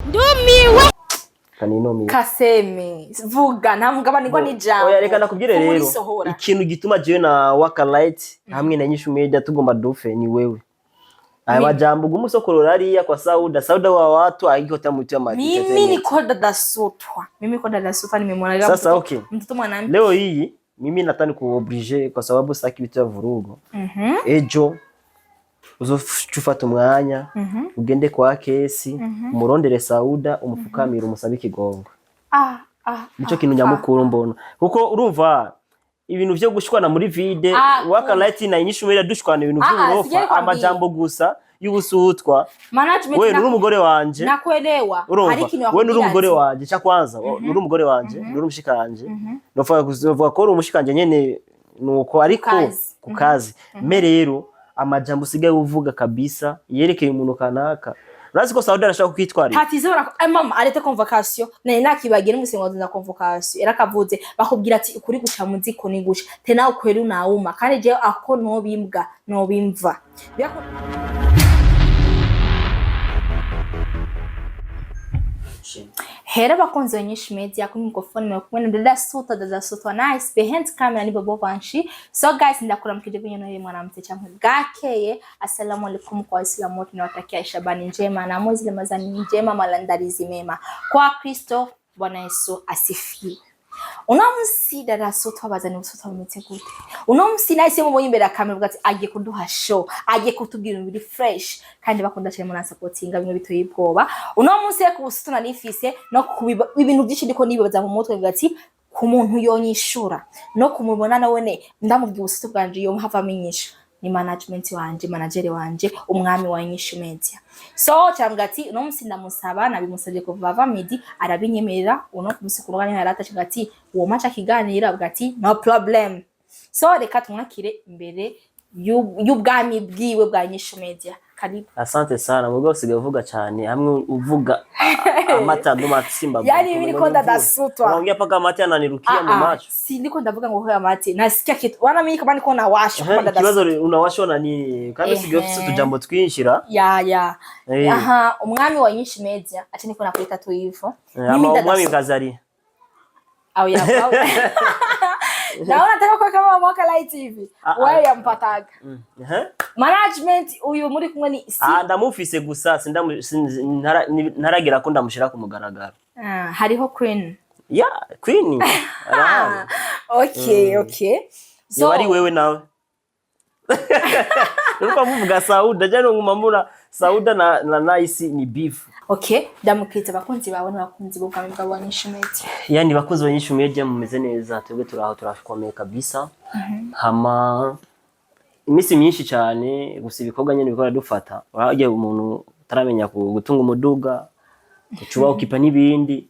Ndumiwe. Kanino Kaseme vuga nta mugabanirwa n'ijambo. Oya reka nakubwire rero ikintu gituma jewe na Waka Light hamwe na INYISHU Media tugomba dufe ni wewe. Aya majambo gumusokorora ariya kwa Sauda wa watu aigota mtu ya matete. Mimi niko dadasutwa. Nimemwona gapo. Sasa okay. Mtoto mwanamke. Leo hii mimi nataka kuoblige kwa sababu sitaki vitu ya vurugo. Ejo uzofata umwanya ugende kwa kesi umurondere Sauda umufukamira umusabike igongo. Nico kintu nyamukuru mbona. Kuko urumva ibintu byo gushwana muri vide Waka Light na INYISHU Media dushwana ibintu by'urofa amajambo gusa y'ubusutwa. Wewe nuri umugore wanje. Nakuelewa. Wewe nuri umugore wanje cha kwanza nuri umugore wanje nuri umushikanje. Novuga ko uri umushikanje nyene nuko ariko ku kazi. Merero amajambo usigaye uvuga kabisa yerekeye umuntu kanaka. Urazi ko Sauda arashaka kwitwarira. Hatize mama arete convocation nene nakibagira umusengo na convocation erakavuze bakubwira ati ukuri guca muziko ni gusha tena ukweri unauma kandi je ako no bimbwa no bimva Hera bakunze INYISHU Media kuri mikrofone mwakumwe dadasutwa nice behind camera ni Bobo Banshi. So guys ndakuramukije kunyo no mwanamte cyangwa gakeye. Assalamu alaikum kwa Waislamu wote nawatakia Shabani njema na mwezi Ramadhani njema malandalizi mema kwa Kristo. Bwana Yesu asifiwe. Unamusi dadasutwa bazani usutwa mumeze gute? Unamusi nahise mubonye imbere ya camera ugati agiye kuduha show, agiye kutubwira ibintu fresh kandi bakunda cyane muri supportinga bimwe bitoye ibwoba. Unamusi ku busutuna nifise no kubiba ibintu byinshi ndiko nibaza mu mutwe ugati ku muntu yonyishura no kumubona nawe ndamubwiye ubusutu bwanje yo hava amenyisha ni management wanje manager wanje umwami wa INYISHU Media. So cyangati uno musi ndamusaba nabimusabye kuva Medi arabinyemerera uno kumusikurwa ni harata cyangati uwo macha kiganira bwati no problem. So reka tumwakire imbere y'ubwami bwiwe bwa INYISHU Media. Karibu. Asante sana mugabo usigaye uvuga cyane hamwe uvuga amata nduma simba. Yani mimi niko dadasutwa. Unaongea paka amata ananirukia mu macho. Si ndiko ndavuga ngo hoya amata. Nasikia kitu. Wana mimi kama niko nawasha kwa dadasutwa. Kibazo unawashwa na nini? Kandi usigaye ufite tujambo twinshira. Ya. Umwami wa INYISHU Media. Acha niko nakuleta tu hivyo. Mimi umwami kazari. Au ya. Naona nataka kwa kama Waka Light TV. Wewe yampataga. Management uyu muri kumwe ni ndamufise gusa ntaragira ko ndamushira ku mugaragaro. Hariho Queen. Queen. Okay. So wari wewe nawe. Nuko muvuga Sauda jano ngumamura Sauda na Nice ni beef. Okay, ndamukitse bakunzi bawe n'abakunzi b'ubwami bwa INYISHU Media. Yani bakunzi ba INYISHU Media mumeze neza twebwe turaho turakomeye kabisa. Hama imisi myinshi cyane gusa ibikorwa nyene bikora dufata. Uraje umuntu taramenya gutunga umuduga, kucuba ukipa nibindi.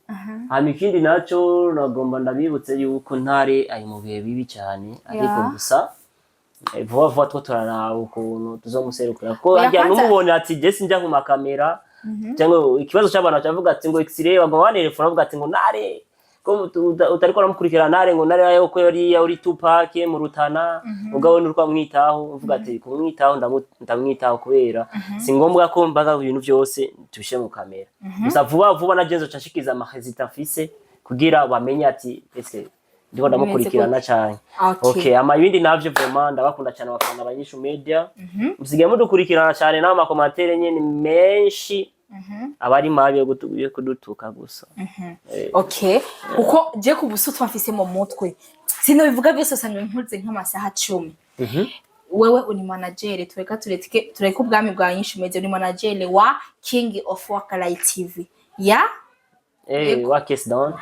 Hama ikindi naco nagomba ndabibutse yuko ntare ari mu bihe bibi cyane ariko gusa vuba two turaraba ukuntu tuzomuserukira ko ajya numubone ati je sinjya ku makamera cyangwa ikibazo cy'abana cyavuga ati ngo X-ray bagabane telefone avuga ati ngo nare ko utariko ramukurikira nare ngo nare yayo ko yari uri Tupac mu Rutana ugabo n'urwa mwitaho uvuga ati kumwitaho ndamwitaho kubera singombwa ko mbaga ibintu byose tubishe mu kamera gusa vuba na Jenzo cyashikiza amahezita afise kugira bamenye ati ese ndiko ndamukurikirana cyane. Okay ama ibindi navyo vraiment ndabakunda cyane abafana ba INYISHU Media. Musigaye mudukurikirana cyane na amakomantere nyene menshi abari mabi yo kudutuka gusa. Okay uko je kubusutwa mfise mu mutwe sino bivuga byose sanwe mpuze nk'amasaha 10. Wewe uni manager tweka tureke ubwami bwa INYISHU Media uni manager wa King of Waka Light TV. What is down?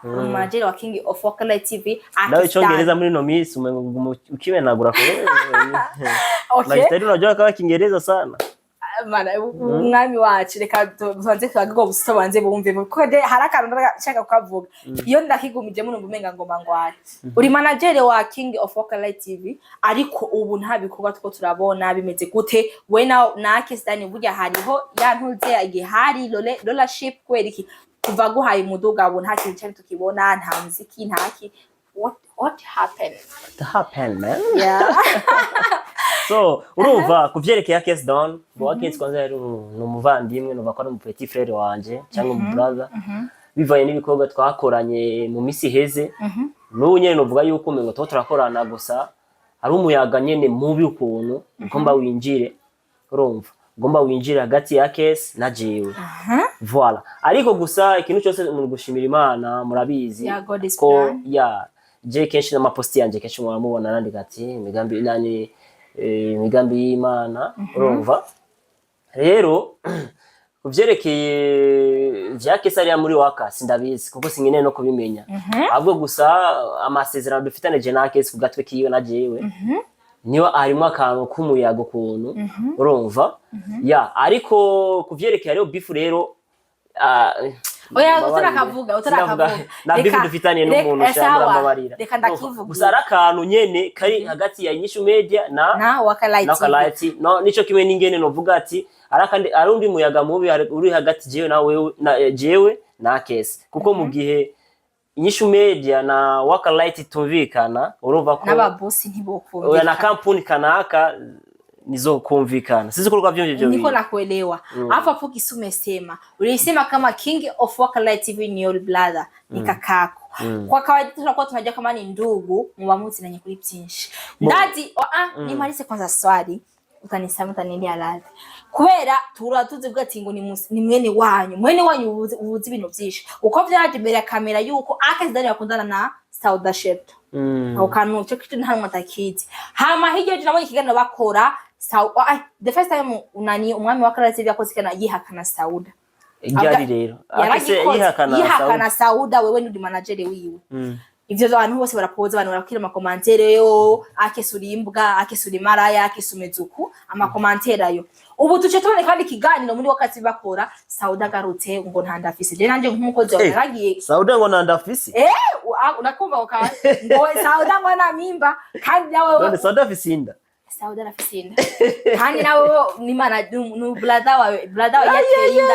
Manager wa King of Waka Light TV. Nawe cyongereza muri no miss ukibenagura ko. Okay. Magisteri unajua kwa Kiingereza sana. Mana umwami wacu reka tubanze twagago busobanze bumve ko harakana ndashaka kukavuga. Iyo ndakigumije mu ngumenga ngoma ngwari. Uri manager wa King of Waka Light TV ariko ubu nta bikorwa two turabona bimeze gute we na Kestani burya hariho yantuze yagihari dollarship kweriki kuva guhaye umuduga abo nta kintu cyane tukibona nta muziki ntaki what happened? What happened, man? Yeah. So urumva kuvyerekeye case down bo case kwanza yari numuvandimwe no bakora mu petit frère wanje cyangwa mu brother bivaye n'ibikorwa twakoranye mu misi heze n'ubu nyene novuga yuko umengo to turakorana gusa ari umuyaga nyene mubi ukuntu ugomba winjire urumva ugomba winjire hagati ya case na jewe voilà ariko gusa ikintu cyose mu gushimira Imana murabizi ko ya je kenshi na maposti yanje kenshi muramubona nandika ati imigambi nani imigambi y'Imana urumva rero kuvyerekeye Jacques ari muri waka sindabizi kuko singene no kubimenya ahubwo gusa amasezerano dufitane je na Jacques kugatwe kiyo na jewe niyo arimo akantu kumuyaga ukuntu urumva ya ariko kuvyerekeye rero bifu rero oya utarakavuga na bifu dufitanye n'umuntu cyangwa amabarira reka ndakivuga gusa arakantu nyene kari hagati ya INYISHU MEDIA na WAKA LIGHT no nico kimwe n'ingene no vuga ati arakandi arundi muyaga mubi uri hagati jewe na wewe na jewe na case kuko mu gihe INYISHU MEDIA na WAKA LIGHT tumvikana urumva ko n'ababosi ntibokumvikana oya na kampuni kanaka nizo kumvikana sisi kuruka vyonje niko nakuelewa hapa hapo kisumesema ulisema kama king of WAKA LIGHT TV ni your brother ni kakako kwa kawaida tunakuwa tunajua kama ni ndugu mubamuzi na nyekuri byinshi dadi nimalize kwanza swali utanisema utanilia radhi kubera tuzi bwa ati ngo ni mwene wanyu ubuzi ibintu byinshi uko byaje imbere ya kamera yuko akazidani bakundana na Sauda Sheto au kanu cyo kitu nta matakizi hama hirya nabonye ikiganiro bakora the first time unani umwami wa WAKA LIGHT TV yakoze kana yihakana Sauda ibyari rero akase yihakana Sauda wewe ndi manager wiwe ivyo abantu bose barapoza abantu barakira ama commentaire yo akesuri imbwa akesuri maraya akesumezuku ama commentaire ayo ubu tuce tubone kandi kiganiro muri WAKA TV bakora Sauda garutse ngo ntandafise je nanje nk'umukozi waragiye Sauda ngo ntandafise unakumva ngo Sauda ngo na mimba kandi nawe none Sauda afisinda Sauda arafisinda kandi nawe ni mana nu brother yateyinda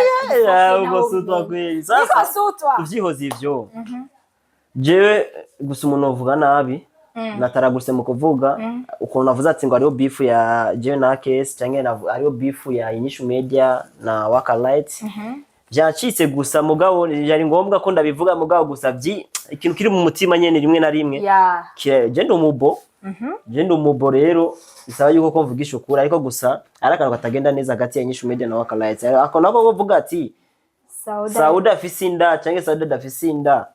ubasutwa kweli sasa tuvyihoza ivyo jewe gusa umuntu uvuga nabi nataraguse mu kuvuga ukuntu navuze ati ngo ariyo beef ya jewe na case cyangwa ariyo beef ya INYISHU MEDIA na WAKA LIGHT byacitse gusa mugabo yari ngombwa ko ndabivuga mugabo gusa ikintu kiri mu mutima nyene rimwe na rimwe je ndo umubo rero bisaba yuko ko mvugisha ukuri ariko gusa arakana katagenda neza hagati ya INYISHU MEDIA na WAKA LIGHT ako nako kuvuga ati Sauda afisinda cyangwa Sauda dafisinda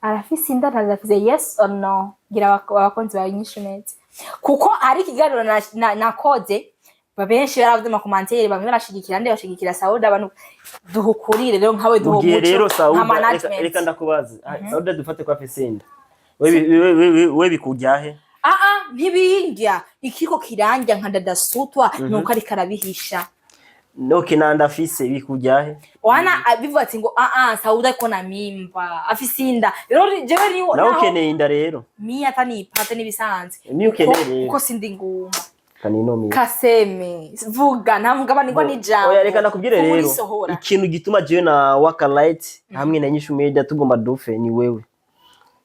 arafisinda ntazafise yes or no gira abakonzi ba INYISHU MEDIA kuko ari kiganiro nakoze babenshi baravuze mu commentaire bamwe barashigikira nde bashigikira Sauda abantu duhukurire rero nkawe duhumuco Sauda reka ndakubaza Sauda dufate kwa afisinda we bikujyahe ntibinjya ikiko kiranja nka dadasutwa nuko ari karabihisha noke nandafise bikujyahe wana bivuga ati ngo Sauda ko na mimba afisinda rero jewe ni nawe ukeneye inda rero mi atani ipate nibisanze ni ukeneye rero uko sindi nguma kaninomi kaseme vuga ntamugabanirwa n'ijambo oya reka nakubwire rero ikintu gituma jewe na WAKA LIGHT hamwe na INYISHU MEDIA tugomba dufe ni wewe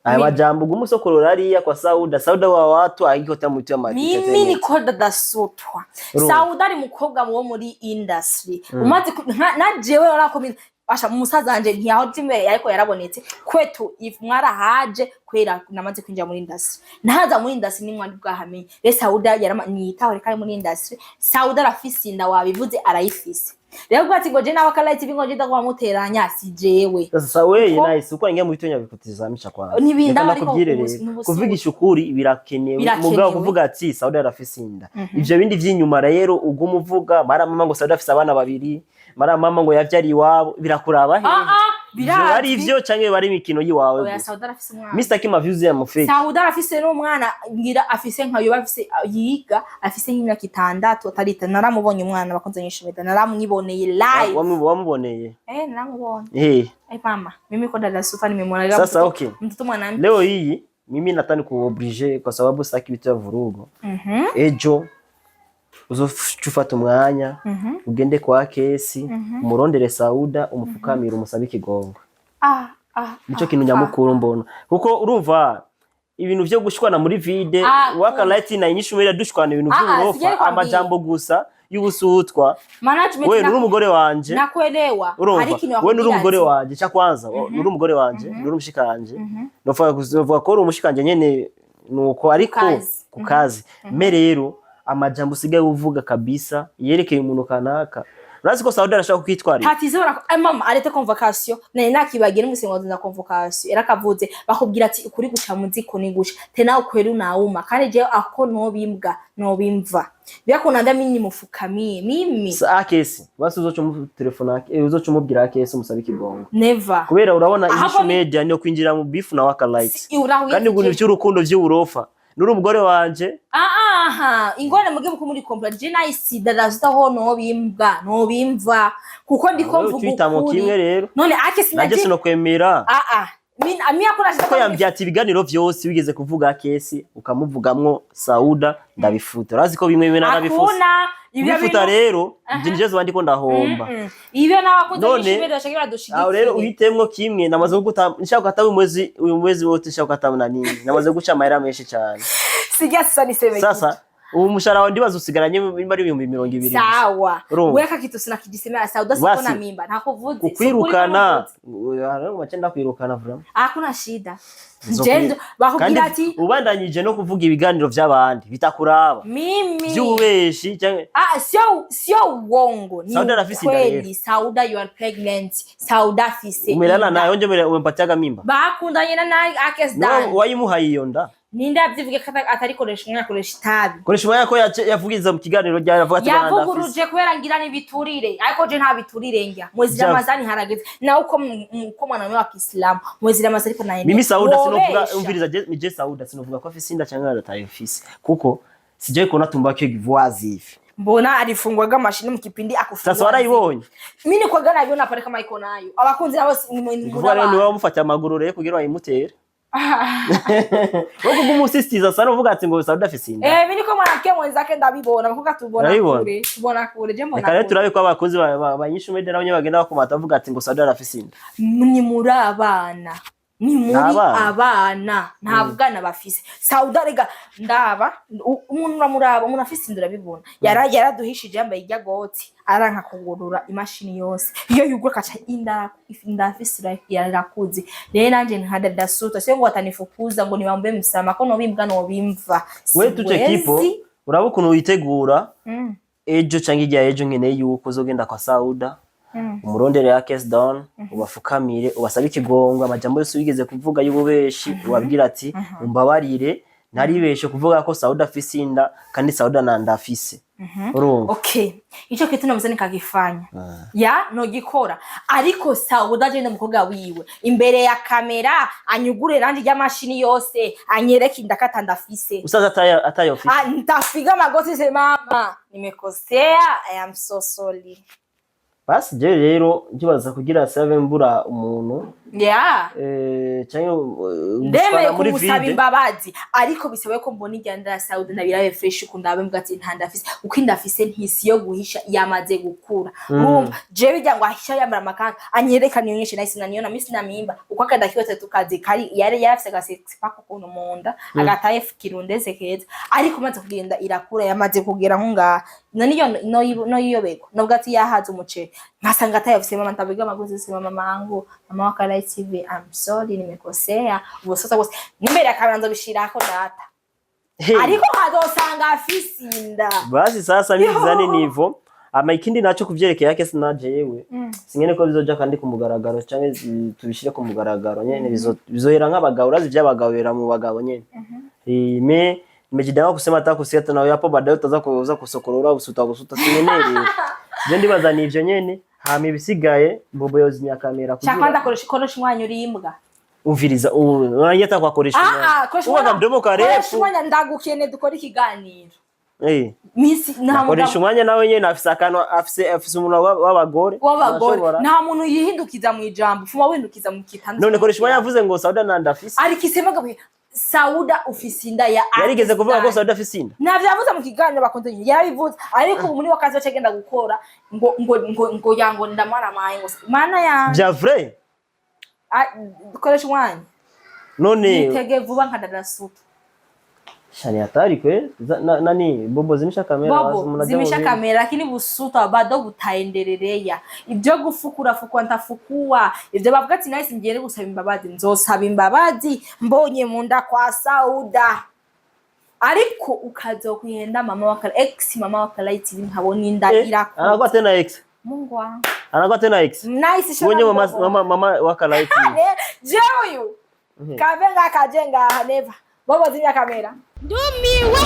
aya majambo gumusokorora ariya kwa Sauda wa watu agikota mutu ya matike mimi niko dadasutwa Sauda ari mukobwa wo muri industry umaze na jewe narakomeza basha musaza wanje ntiyaho timwe ariko yarabonetse kwetu if mwarahaje kwera namaze kwinjira muri industry nahaza muri industry ni mwandi bwahamenye re Sauda yaramanyitaho reka muri industry Sauda arafisinda wabivuze arayifise rero gwati ngo je na WAKA LIGHT TV ngo je ndagwa muteranya si jewe sasa we nice uko inge mu bitonya bikutizamisha kwa nibinda ariko kuvugisha ukuri birakenewe mugabo kuvuga ati Sauda arafisinda ivyo bindi vyinyuma rero ugumuvuga mara mama ngo Sauda afise abana babiri mara mama ngo yavyari iwabo birakuraba he bari ivyo canke bari imikino yiwawe oya Sauda arafise umwana Mr Kima views ya mufeki Sauda arafise n'umwana ngira afise nkayo bafise yiga afise nk'imyaka 6 atarita naramubonye umwana bakonze INYISHU MEDIA naramwiboneye live wamuboneye naramubonye mama mimi ko dada Sufa nimemwona sasa okay mtoto mwana leo hii mimi natani kuoblige kwa sababu sitaki vitu ya vurugo ejo uzofata umwanya ugende kwa kesi umurondere Sauda umufukamira umusabe ikigongo nico kintu nyamukuru mbona kuko urumva ibintu vyo gushwana muri vide Waka Light na INYISHU MEDIA dushwana ibintu vy'uburofa amajambo gusa y'ubusutwa we nuri umugore wanje nakuelewa we nuri umugore wanje cha kwanza nuri umugore wanje nuri umushikanje novuga ko uri umushikanje nyene nuko ariko ku kazi me rero amajambo usigaye uvuga kabisa yerekeye umuntu kanaka urazi ko Saudi arashaka kwitwarira hatizora mama arete convocation nene nakibagira umusengo na convocation era kavuze bakubwira ati ukuri guca muziko ni gusha tena ukweri unauma kandi je ako no bimva byakunda ndamini mufukamiye mimi akesi basi uzoca mu telefone yake uzoca umubwira akesi umusabe kibongo never kubera urabona INYISHU MEDIA niyo kwinjira mu beef na Waka Light kandi ngo n'ivy'urukundo vy'uburofa nuri umugore wanje ingone mugiye ko muri compra je nice darazuta ho no bimva kuko ndiko mvuga ukuri none akesi naje sino kwemera amia kuna ko yambye ati ibiganiro vyose wigeze kuvuga akesi ukamuvugamwo Sauda ndabifuta urazi ko bimwe bimwe narabifuta bifuta rero njinjezo bandiko ndahomba ibyo nabakoze ishimira ashakira dushigikira aho rero uhitemwo kimwe namaze guta nshaka gatabu uyu mwezi wote nshaka gatabu na nini namaze guca amahera menshi cyane sijya sani sasa ubu mushara wa ndibaza usigaranye bari 220 sawa weka kitu sina kijisemea Sauda sikona mimba ntakuvuze kukwirukana macenda kwirukana vrama hakuna shida njendo bakubwira ati ubandanyije no kuvuga ibiganiro vy'abandi bitakuraba mimi by'ubeshi cyangwa sio uongo ni Sauda rafisi kweli Sauda you are pregnant Sauda fise umelala nayo nje umempatiaga mimba bakundanye na naye akesdan wayimuhaye iyo nda ninda byivuge atari koresha umwe akoresha itabi koresha umwe yako yavugiza mu kiganiro yavuga ati yavuguruje kwera ngira ni biturire ariko je nta biturire njya mwezi Ramazani harageze na uko mwana wa Kiislamu mwezi Ramazani ariko naende mimi Sauda sinovuga umviriza je Sauda sinovuga ko afise inda cyangwa aratayifise kuko sije ko natumba ko givoazi ifi mbona alifungwaga mashini mu kipindi akufungwa sasa warayibonye mimi kwa gana biona pale kama iko nayo abakunzi nabo ni wamufata amaguru rero kugira bayimutere Woko gumusisitiza sana uvuga ati ngo Sauda afise inda mimi niko mwanake mwenzake ndabibona kuko tubona kure je mbona kare turabe ko abakozi ba INYISHU MEDIA nabo bagenda bakomata bavuga ati ngo Sauda afise inda ni muri abana ni muri abana ntabwana bafise Sauda rega ndaba umuntu uramuraba umuntu afise inda urabibona yaraduhishije yambaye ijya goti aranka kugurura imashini yose iyo yugura kaca inda afise yarakuze rero nanje nkada dasuta cyo ngo atanifukuza ngo nibambe msama ko no bimbwa no bimva we tuce kipo urabukuntu witegura ejo cyangwa ijya ejo nkene yuko uzogenda kwa Sauda umurondere ya case down ubafukamire ubasabe ikigongo amajambo yose wigeze kuvuga y'ububeshi ubabwira ati umbabarire naribeshe kuvuga ko Sauda afise inda kandi Sauda nanda afise urumva okay ico kitu namuzani kagifanya ya no gikora ariko Sauda je n'umukobwa wiwe imbere ya kamera anyugure randi ya mashini yose anyereka inda katanda afise usaza atayo ofisi ntafiga magoti se mama nimekosea I am so sorry basi je rero nkibaza kugira save mbura umuntu cyangwa ndeme muri video imbabazi ariko bisabe ko mbona igenda ya Sauda nabirabe fresh kundabe mbwati ntanda afise uko inda afise ntisi yo guhisha yamaze gukura urumva je bijya ngo ahisha yamara makanga anyereka niyo nyinshi nahise naniyo na misi na mimba uko akadakiyote tukaze kari yari yafise gasetse pako kuno munda agataye kirundeze keza ariko maze kugenda irakura yamaze kugera nkunga no yiyobeko nubwo ati yahaze umuceri nkasanga atayafise mama ntabiga amaguzi se mama mangu mama Waka Light TV I'm sorry nimekosea ubusota bose nimbere akabanza bishirako data ariko hadosanga afise inda basi sasa bizane nivo ama ikindi naco kuvyerekeye yake sinaje yewe singene ko bizoja kandi ku mugaragaro cyane tubishire ku mugaragaro nyene bizohera nk'abagabo urazi by'abagabo mu bagabo nyene nimejidanga kusema hata kusiata na yapo baadaye utaza kuuza kusokorora usuta sinenere je ndibaza nivyo nyene hama ibisigaye mbobo yozinya kamera kugira cyakanda koresha umwanya uri imbwa umviriza uranyeta kwa koresha ubaga mdomo karefu umwanya ndagukene dukora ikiganiro misi nta koresha umwanya nawe nyene afise akano afise umuntu w'abagore nta muntu yihindukiza mu ijambo fuma windukiza mu kitanda none koresha umwanya yavuze ngo Sauda nanda afise ari kisemaga Sauda ufise inda ya yarigeze kuvuga ko Sauda afise inda navyavuze mu kiganiro bakonze yarabivuze ariko ubu muri wakazi bacagenda gukora ngo yango ndamara maye ngo mana ya bya vrai dukoresha umwanya none nitege vuba nka dada Suta. Shani hatari kwe nani bobo zimisha kamera Bobo zimisha kamera lakini Busuta bado butaendelea. Ibyo gufukura ntafukua. Ibyo bavuga ati nice ngere gusaba imbabazi nzosaba imbabazi mbonye munda kwa Sauda. Ariko ukaza kuhenda mama Waka Light TV nkabona inda irako. Anagwa tena ex. Mungu wangu. Anagwa tena ex. Nice shona. Mwenye mama Waka Light TV. Jewe. Kavenga kajenga neva. Bobo zinya kamera. Ndumiwe